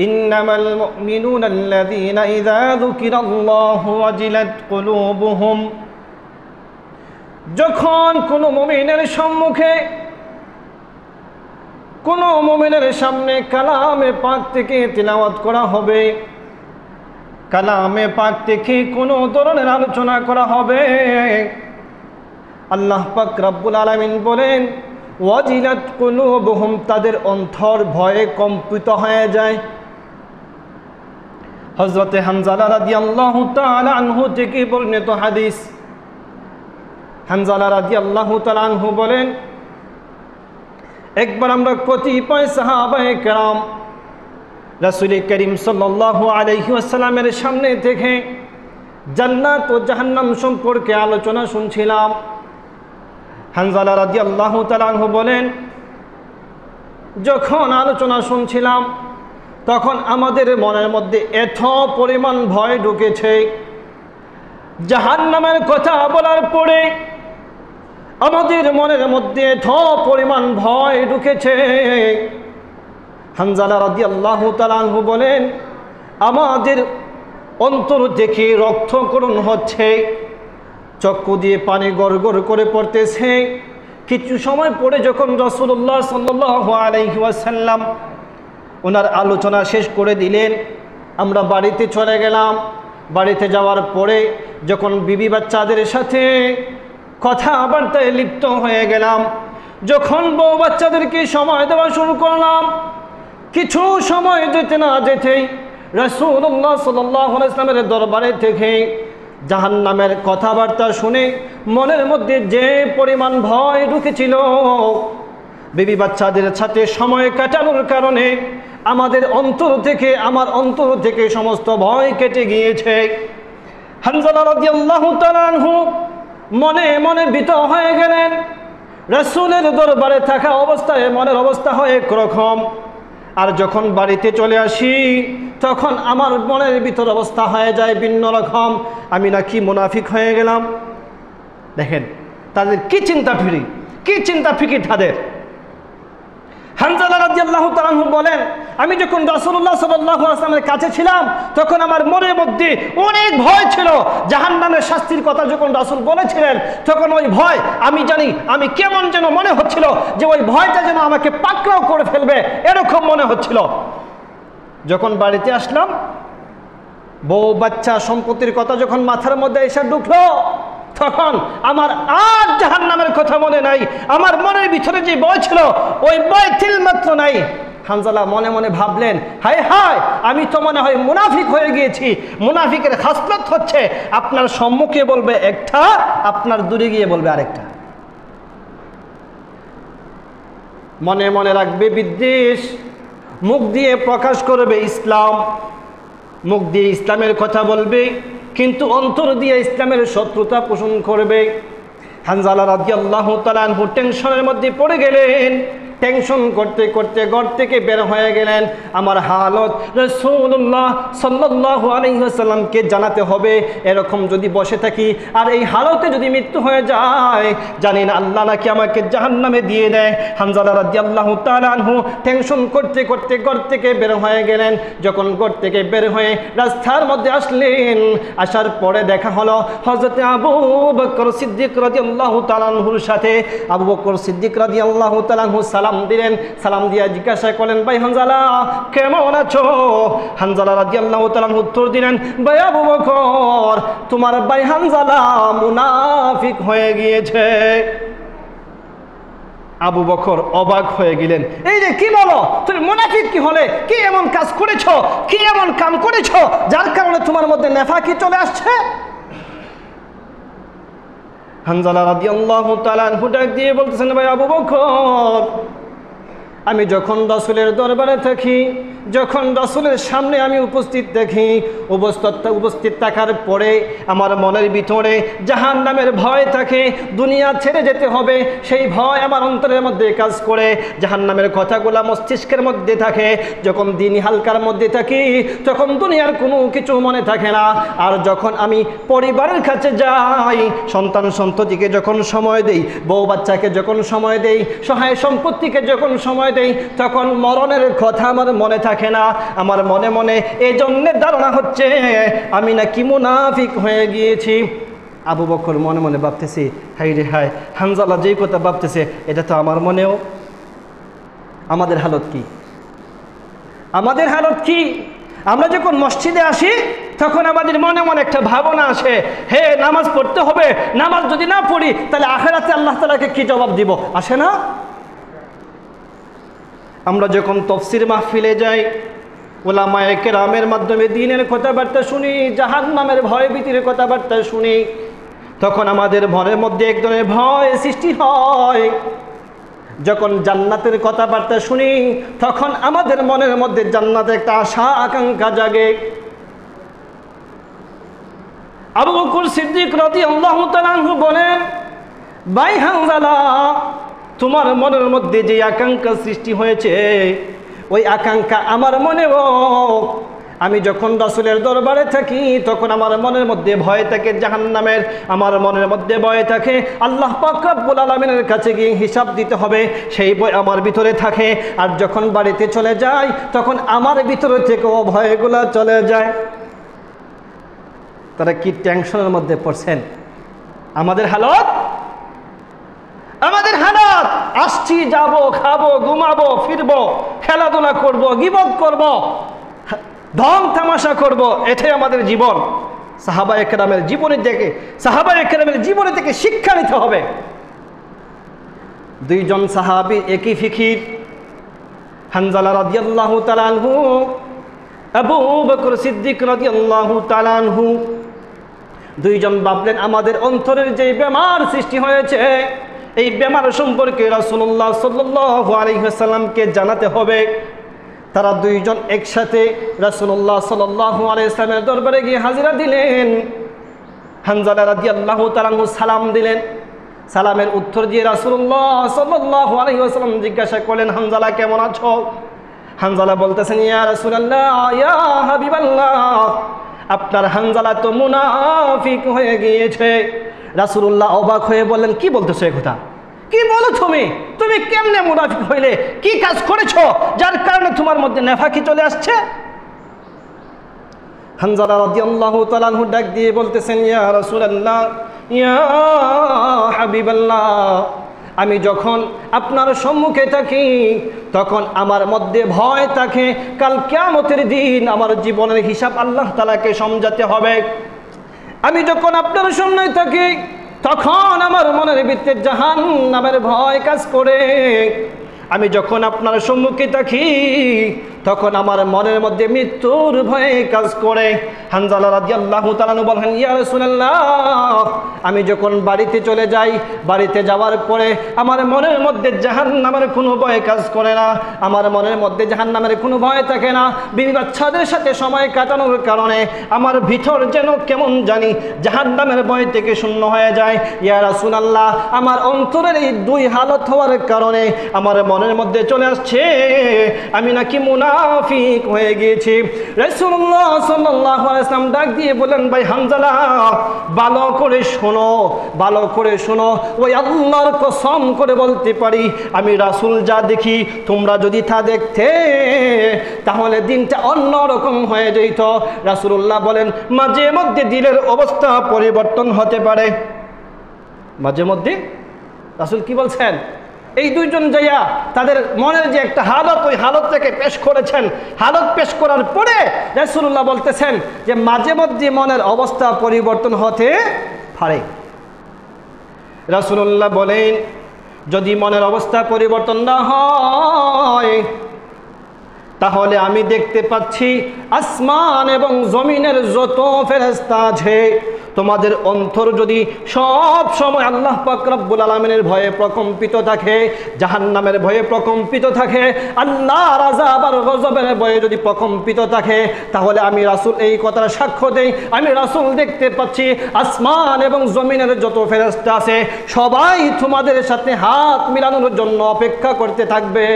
ইন্নামাল মুমিনুনা আল্লাযীনা ইযা যুকিরাল্লাহু ওয়াজিলাত কুলুবুহুম। যখন কোনো মুমিনের সম্মুখে, কোনো মুমিনের সামনে কালামে পাক থেকে তিলাওয়াত করা হবে, কালামে পাক থেকে কোনো ধরনের আলোচনা করা হবে, আল্লাহ পাক রব্বুল আলামিন বলেন ওয়াজিলাত কুলুবুহুম, তাদের অন্তর ভয়ে কম্পিত হয়ে যায়। হযরতে হানজালা রাদিয়াল্লাহু তাআলা আনহু থেকে বর্ণিত হাদিস, হানজালা রাদিয়াল্লাহু তাআলা আনহু বলেন, একবার আমরা কতিপয় সাহাবায়ে কেরাম রাসূল করিম সাল্লাল্লাহু আলাইহি ওয়াসাল্লামের সামনে থেকে জান্নাত ও জাহান্নাম সম্পর্কে আলোচনা শুনছিলাম। হানজালা রাদিয়াল্লাহু তাআলা আনহু বলেন, যখন আলোচনা শুনছিলাম তখন আমাদের মনের মধ্যে এত পরিমাণ ভয় ঢুকেছে, জাহান্নামের কথা বলার পরে আমাদের মনের মধ্যে এত পরিমাণ ভয় ঢুকেছে। হানজালা রাদিয়াল্লাহু তাআলা আনহু বলেন, আমাদের অন্তর থেকে রক্তক্ষরণ হচ্ছে, চক্ষু দিয়ে পানি গড়গড় করে পড়তেছে। কিছু সময় পরে যখন রাসূলুল্লাহ সাল্লাল্লাহু আলাইহি ওয়াসাল্লাম ওনার আলোচনা শেষ করে দিলেন, আমরা বাড়িতে চলে গেলাম। বাড়িতে যাওয়ার পরে যখন বিবি বাচ্চাদের সাথে কথাবার্তায় লিপ্ত হয়ে গেলাম, যখন বউ বাচ্চাদেরকে সময় দেওয়া শুরু করলাম, কিছু সময় যেতে না যেতেই রাসূলুল্লাহ সাল্লাল্লাহু আলাইহি ওয়াসাল্লামের দরবারে থেকে জাহান্নামের কথাবার্তা শুনে মনের মধ্যে যে পরিমাণ ভয় ঢুকেছিল, বিবি বাচ্চাদের সাথে সময় কাটানোর কারণে আমাদের অন্তর থেকে, আমার অন্তর থেকে সমস্ত ভয় কেটে গিয়েছে। হানজালা রাদিয়াল্লাহু তাআলা আনহু মনে মনে ভীত হয়ে গেলেন। রাসূলের দরবারে থাকা অবস্থায় মনের অবস্থা হয় একরকম, আর যখন বাড়িতে চলে আসি তখন আমার মনের ভিতর অবস্থা হয়ে যায় ভিন্ন রকম, আমি নাকি মুনাফিক হয়ে গেলাম। দেখেন তাদের কি চিন্তা ফিকির তাদের। হানজালা রাদিয়াল্লাহু তাআলা আনহু বলেন, আমি যখন রাসূলুল্লাহ সাল্লাল্লাহু আলাইহি ওয়াসাল্লামের কাছে ছিলাম তখন আমার মনের মধ্যে অনেক ভয় ছিল। জাহান্নামের শাস্তির কথা যখন রাসূল বলেছিলেন তখন ওই ভয় আমি জানি, আমি কেমন যেন মনে হচ্ছিল যে ওই ভয়টা যেন আমাকে পাকড়াও করে ফেলবে, এরকম মনে হচ্ছিল। যখন বাড়িতে আসলাম, বউ বাচ্চা সম্পত্তির কথা যখন মাথার মধ্যে এসে ঢুকলো, তখন আমার আর জাহান্নামের কথা মনে নাই। আমার মনের ভিতরে যে ভয় ছিল ওই ভয় তিলমাত্র নাই। হানজালা মনে মনে ভাবলেন, হায় হায়, আমি তো মনে হয় মুনাফিক হয়ে গিয়েছি। মুনাফিকের খাসলত হচ্ছে আপনার সম্মুখে বলবে একটা, আপনার দূরে গিয়ে বলবে আরেকটা। মনে মনে রাখবে বিদ্বেষ, মুখ দিয়ে প্রকাশ করবে ইসলাম, মুখ দিয়ে ইসলামের কথা বলবে, কিন্তু অন্তর দিয়ে ইসলামের শত্রুতা পোষণ করবে। হানজালা রাদিয়াল্লাহু তাআলা আনহু টেনশনের মধ্যে পড়ে গেলেন। টেনশন করতে করতে ঘর থেকে বের হয়ে গেলেন। আমার হালত রাসূলুল্লাহ সাল্লাল্লাহু আলাইহি ওয়াসাল্লামকে জানাতে হবে। এরকম যদি বসে থাকি আর এই হালতে যদি মৃত্যু হয়ে যায়, জানি না আল্লাহ নাকি আমাকে জাহান্নামে দিয়ে দেয়। হানজালা রাদিয়াল্লাহু তাআলা আনহু টেনশন করতে করতে ঘর থেকে বের হয়ে গেলেন। যখন ঘর থেকে বের হয়ে রাস্তার মধ্যে আসলেন, আসার পরে দেখা হলো হযরতে আবু বকর সিদ্দিক রাদিয়াল্লাহু তাআলা আনহুর সাথে। আবু বকর সিদ্দিক রাদিয়াল্লাহু তাআলা আনহু সালাম দিলেন। সালাম দিয়া জিজ্ঞাসা করলেন, ভাই হানজালা কেমন আছো? হানজালা রাদিয়াল্লাহু তাআলা উত্তর দিলেন, ভাই আবু বকর, তোমার ভাই হানজালা মুনাফিক হয়ে গিয়েছে। আবু বকর অবাক হয়ে গেলেন, এই যে কি বলো, তুমি মুনাফিক কি হলে? কি এমন কাজ করেছো, কি এমন কাম করেছো যার কারণে তোমার মধ্যে নেফাকি চলে আসছে? হানজালা রাদিয়াল্লাহু তাআলা আনহু ডাক দিয়ে বলতেছেন, ভাই আবু বকর, আমি যখন রাসূলের দরবারে থাকি, যখন রাসূলের সামনে আমি উপস্থিত দেখি, উপস্থিত থাকার পরে আমার মনের ভিতরে জাহান্নামের ভয় থাকে, দুনিয়া ছেড়ে যেতে হবে সেই ভয় আমার অন্তরের মধ্যে কাজ করে। জাহান্নামের কথাগুলো মস্তিষ্কের মধ্যে থাকে। যখন দিন হালকার মধ্যে থাকি তখন দুনিয়ার কোনো কিছু মনে থাকে না। আর যখন আমি পরিবারের কাছে যাই, সন্তান সন্ততিকে যখন সময় দেই, বউ বাচ্চাকে যখন সময় দেই, সহায় সম্পত্তিকে যখন সময় সময় দেই তখন মরণের কথা আমার মনে থাকে না, আমার মনে মনে এই জন্য ধারণা হচ্ছে আমি নাকি মুনাফিক হয়ে গিয়েছি। আবু বকর মনে মনে ভাবতেছি, হাই রে হায়, হানজালা যেই কথা ভাবতেছে এটা তো আমার মনেও। আমাদের হালত কি? আমাদের হালত কি? আমরা যখন মসজিদে আসি তখন আমাদের মনে মনে একটা ভাবনা আসে, হে নামাজ পড়তে হবে, নামাজ যদি না পড়ি তাহলে আখিরাতে আল্লাহ তাআলাকে কি জবাব দিব? আসে না? আমরা যখন তাফসীর মাহফিলে যাই, উলামায়ে কেরামের মাধ্যমে দ্বীনের কথাবার্তা শুনি, জাহান্নামের ভয় ভীতির কথাবার্তা শুনি, তখন আমাদের মনের মধ্যে এক ধরনের ভয় সৃষ্টি হয়। যখন জান্নাতের কথাবার্তা শুনি তখন আমাদের মনের মধ্যে জান্নাতের একটা আশা আকাঙ্ক্ষা জাগে। আবু বকর সিদ্দিক রাদিয়াল্লাহু তাআলা আনহু বলেন, ভাই হানজালা, তোমার মনের মধ্যে যে আকাঙ্ক্ষা সৃষ্টি হয়েছে ওই আকাঙ্ক্ষা আমার মনেও। আমি যখন রাসূলের দরবারে থাকি তখন আমার মনের মধ্যে ভয় থাকে জাহান্নামের, আমার মনের মধ্যে ভয় থাকে আল্লাহ পাক রব্বুল আলামিনের কাছে গিয়ে হিসাব দিতে হবে, সেই ভয় আমার ভিতরে থাকে। আর যখন বাড়িতে চলে যাই তখন আমার ভিতরে থেকেও ভয়গুলো চলে যায়। তারা কি টেনশনের মধ্যে পড়ছেন? আমাদের হালত, আমাদের হালত, আসছি, যাব, খাবো, ঘুমাবো, ফিরবো, খেলাধুলা করব, গীবত করব, ঢং তামাশা করব, এটাই আমাদের জীবন। সাহাবায়ে কেরামের জীবনের থেকে, সাহাবায়ে কেরামের জীবনে থেকে শিক্ষা নিতে হবে। দুইজন সাহাবী একই ফিকির, হানজালা রাদিয়াল্লাহু তাআলা আনহু, আবু বকর সিদ্দিক রাদিয়াল্লাহু তাআলা আনহু। দুইজন ভাবলেন আমাদের অন্তরের যে বেমার সৃষ্টি হয়েছে এই বেমার সম্পর্কে রাসূলুল্লাহ সাল্লাল্লাহু আলাইহি ওয়াসাল্লামকে জানাতে হবে। তারা দুইজন একসাথে রাসূলুল্লাহ সাল্লাল্লাহু আলাইহি ওয়াসাল্লামের দরবারে গিয়ে হাজিরা দিলেন। হানজালা রাদিয়াল্লাহু তাআলা সালাম দিলেন। সালামের উত্তর দিয়ে রাসূলুল্লাহ সাল্লাল্লাহু আলাইহি ওয়াসাল্লাম জিজ্ঞাসা করলেন, হানজালা কেমন আছো? হানজালা বলতেছেন, ইয়া রাসূলুল্লাহ, ইয়া হাবিবাল্লাহ, আপনার হানজালা তো মুনাফিক হয়ে গিয়েছে। রাসূলুল্লাহ অবাক হয়ে বললেন, কি বলতেছো এই কথা? কি বলো তুমি? তুমি কেমনে মুনাফিক হইলে? কি কাজ করেছো যার কারণে তোমার মধ্যে নেফাকি চলে আসছে? হানজালা রাদিয়াল্লাহু তাআলা আনহু ডাক দিয়ে বলতেছেন, ইয়া রাসূলুল্লাহ, ইয়া হাবিবাল্লাহ, আমি যখন আপনার সম্মুখে থাকি তখন আমার মধ্যে ভয় থাকে কাল কিয়ামতের দিন আমার জীবনের হিসাব আল্লাহ তাআলাকে সমঝাতে হবে। আমি যখন আপনার সামনে থাকি তখন আমার মনের ভিতরে জাহান্নামের ভয় কাজ করে। আমি যখন আপনার সম্মুখে থাকি তখন আমার মনের মধ্যে মৃত্যুর ভয় কাজ করে। হানজালা রাদিয়াল্লাহু তাআলা বলেন, ইয়া রাসূলুল্লাহ, আমি যখন বাড়িতে চলে যাই, বাড়িতে যাওয়ার পরে আমার মনের মধ্যে জাহান্নামের কোনো ভয় কাজ করে না, আমার মনের মধ্যে জাহান্নামের কোনো ভয় থাকে না। বিবি বাচ্চাদের সাথে সময় কাটানোর কারণে আমার ভিতর যেন কেমন জানি জাহান্নামের ভয় থেকে শূন্য হয়ে যায়। ইয়া রাসূলুল্লাহ, আমার অন্তরের এই দুই হালত হওয়ার কারণে আমার মনের মধ্যে চলে আসছে আমি নাকি মুনাফিক হয়ে গিয়েছি। রাসূলুল্লাহ সাল্লাল্লাহু আলাইহি ওয়াসাল্লাম ডাক দিয়ে বলেন, ভাই হানজালা, ভালো করে শোনো, ভালো করে শোনো। ওই আল্লাহর কসম করে বলতে পারি আমি রাসূল যা দেখি তোমরা যদি তা দেখতে তাহলে দিনটা অন্যরকম হয়ে যেত। রাসূলুল্লাহ বলেন, মাঝে মধ্যে দিলের অবস্থা পরিবর্তন হতে পারে। মাঝে মধ্যে রাসূল কি বলছেন? এই দুইজন যাইয়া তাদের মনের যে একটা হালত, ওই হালতটাকে পেশ করেছেন। হালত পেশ করার পরে রাসূলুল্লাহ বলতেছেন যে মাঝে মধ্যে মনের অবস্থা পরিবর্তন হতে পারে। রাসূলুল্লাহ বলেন, যদি মনের অবস্থা পরিবর্তন না হয় তাহলে আমি দেখতে পাচ্ছি আসমান এবং জমিনের যত ফেরেশতা আছে তোমাদের অন্তর যদি সব সময় আল্লাহ পাক রব্বুল আলামিনের ভয়ে প্রকম্পিত থাকে, জাহান্নামের ভয়ে প্রকম্পিত থাকে, আল্লাহর আযাব আর গজবের ভয়ে যদি প্রকম্পিত থাকে, তাহলে আমি রাসূল এই কথার সাক্ষ্য দেই, আমি রাসূল দেখতে পাচ্ছি আসমান এবং জমিনের যত ফেরেশতা আছে সবাই তোমাদের সাথে হাত মিলানোর জন্য অপেক্ষা করতে থাকবে।